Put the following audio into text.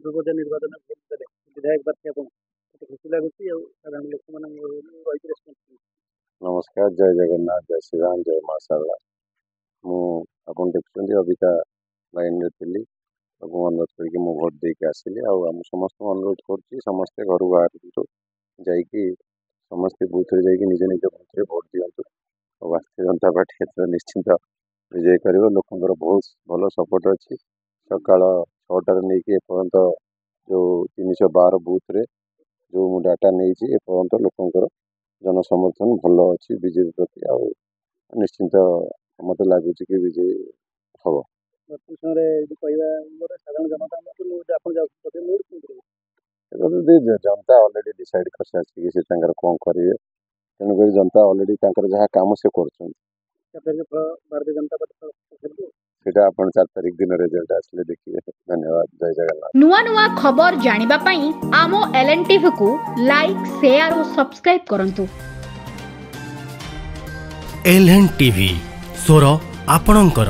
ପୂର୍ବଜ ନିର୍ବାଚନ ଭୋଟ ଦେଲେ ବିଧାୟକ ପ୍ରାର୍ଥୀ ଆପଣ କେତେ ଖୁସି ଲାଗୁଛି ଆଉ ସାଧାରଣ ଲୋକମାନଙ୍କୁ ରହିକି ରେସ୍ପନ୍ସ। नमस्कार, जय जगन्नाथ, जय श्री राम, जय माँ शारदा। मु आपन देखुଛନ୍ତି अबिका लाइन रे थिली अनुरोध करके मु भोट देके आसिली आम समस्त अनुरोध कर समस्ते घर बाहर जाइकी समस्ते बूथ रे जाइकी निज निज बूथ रे भोट दियंतु और भारतीय जनता पार्टी क्षेत्र निश्चिंत विजय कर लोकंर बहुत भल सपोर्ट अच्छी सकाल 6टार नहीं एपर्यंत जो 312 बूथ रे जो मु डाटा नहीं एपर्यंत लोकंर जनसमर्थन भल अच्छी बीजेपी प्रति आ निश्चिंत मत लगुच कि विजय हम जनता ऑलरेडी डिसाइड कर सारी से कौन करेंगे तेणुक जनता ऑलरेडी जहाँ काम से कर आप 4 तारिख दिन रिजल्ट आसले देखिए। धन्यवाद। जय जगन्नाथ। नुआ नुआ खबर जानिबा पई आमो एलएनटीवी को लाइक शेयर और सब्सक्राइब करंतु। एलएनटीवी स्वर आपणंकर।